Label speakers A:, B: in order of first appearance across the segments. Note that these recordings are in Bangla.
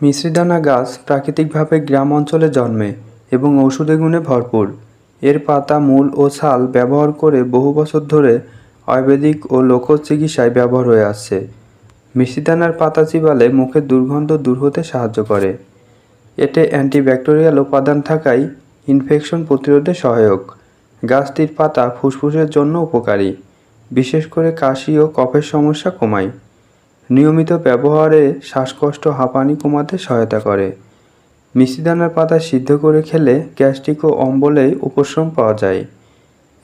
A: মিশ্রিদানা গাছ প্রাকৃতিকভাবে গ্রাম অঞ্চলে জন্মে এবং ঔষধি গুণে ভরপুর। এর পাতা, মূল ও ছাল ব্যবহার করে বহু বছর ধরে আয়ুর্বেদিক ও লোক চিকিৎসায় ব্যবহার হয়ে আসছে। মিশ্রিদানার পাতা চিবালে মুখের দুর্গন্ধ দূর হতে সাহায্য করে। এতে অ্যান্টিব্যাকটেরিয়াল উপাদান থাকায় ইনফেকশন প্রতিরোধে সহায়ক। গাছটির পাতা ফুসফুসের জন্য উপকারী, বিশেষ করে কাশি ও কফের সমস্যা কমায়। নিয়মিত ব্যবহারে শ্বাসকষ্ট, হাঁপানি কমাতে সহায়তা করে। মিশ্রিদানার পাতা সিদ্ধ করে খেলে গ্যাস্ট্রিক ও অম্বলে উপশম পাওয়া যায়।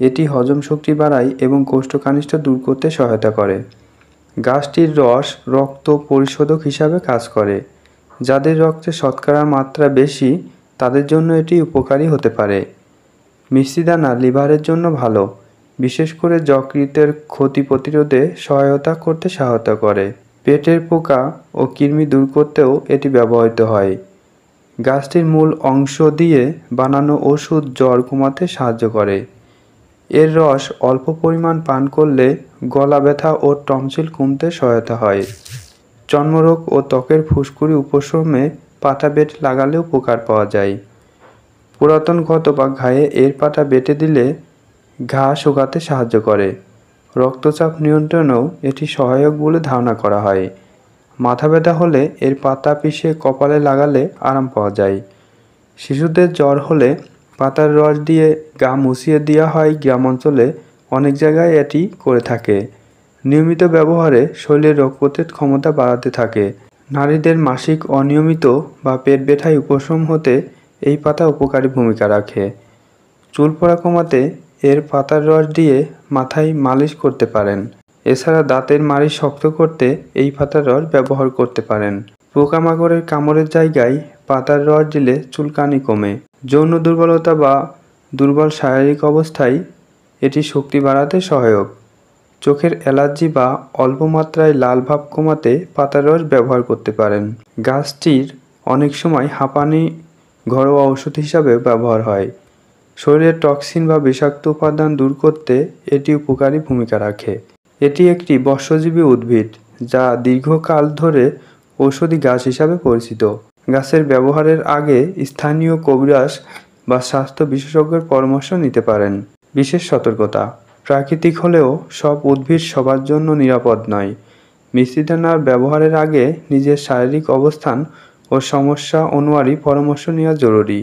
A: এটি হজম শক্তি বাড়ায় এবং কোষ্ঠকাঠিন্য দূর করতে সহায়তা করে। গাছটির রস রক্ত পরিশোধক হিসাবে কাজ করে। যাদের রক্তে শর্করার মাত্রা বেশি তাদের জন্য এটি উপকারী হতে পারে। মিশ্রিদানা লিভারের জন্য ভালো, বিশেষ করে যকৃতের ক্ষতি প্রতিরোধে সহায়তা করে। পেটের পোকা ও কৃমি দূর করতেও এটি ব্যবহৃত হয়। গাছটির মূল অংশ দিয়ে বানানো ওষুধ জ্বর কমাতে সাহায্য করে। এর রস অল্প পরিমাণ পান করলে গলা ব্যথা ও টনসিল কমতে সহায়তা হয়। চর্মরোগ ও ত্বকের ফুসকুড়ি উপশমে পাতা বেটে লাগালে উপকার পাওয়া যায়। পুরাতন ক্ষত বা ঘায়ে এর পাতা বেটে দিলে ঘা শুকাতে সাহায্য করে। রক্তচাপ নিয়ন্ত্রণেও এটি সহায়ক বলে ধারণা করা হয়। মাথা ব্যথা হলে এর পাতা পিষে কপালে লাগালে আরাম পাওয়া যায়। শিশুদের জ্বর হলে পাতার রস দিয়ে গা মুছিয়ে দেওয়া হয়। গ্রাম অঞ্চলে অনেক জায়গায় এটি করে থাকে। নিয়মিত ব্যবহারে শরীরের রোগ প্রতিরোধ ক্ষমতা বাড়াতে থাকে। নারীদের মাসিক অনিয়মিত বা পেট ব্যথায় উপশম হতে এই পাতা উপকারী ভূমিকা রাখে। চুল পড়া কমাতে এর পাতার রস দিয়ে মাথায় মালিশ করতে পারেন। এছাড়া দাঁতের মাড়ি শক্ত করতে এই পাতার রস ব্যবহার করতে পারেন। পোকামাকড়ের কামড়ের জায়গায় পাতার রস দিলে চুলকানি কমে। যৌন দুর্বলতা বা দুর্বল শারীরিক অবস্থায় এটি শক্তি বাড়াতে সহায়ক। চোখের অ্যালার্জি বা অল্প মাত্রায় লাল ভাব কমাতে পাতার রস ব্যবহার করতে পারেন। গাছটির অনেক সময় হাঁপানি ঘরোয়া ওষুধ হিসাবে ব্যবহার হয়। শরীরের টক্সিন বা বিষাক্ত উপাদান দূর করতে এটি উপকারী ভূমিকা রাখে। এটি একটি বর্ষজীবী উদ্ভিদ যা দীর্ঘকাল ধরে ঔষধি গাছ হিসাবে পরিচিত। গাছের ব্যবহারের আগে স্থানীয় কবিরাজ বা স্বাস্থ্য বিশেষজ্ঞের পরামর্শ নিতে পারেন। বিশেষ সতর্কতা: প্রাকৃতিক হলেও সব উদ্ভিদ সবার জন্য নিরাপদ নয়। মিশ্রিদানার ব্যবহারের আগে নিজের শারীরিক অবস্থান ও সমস্যা অনুযায়ী পরামর্শ নেওয়া জরুরি।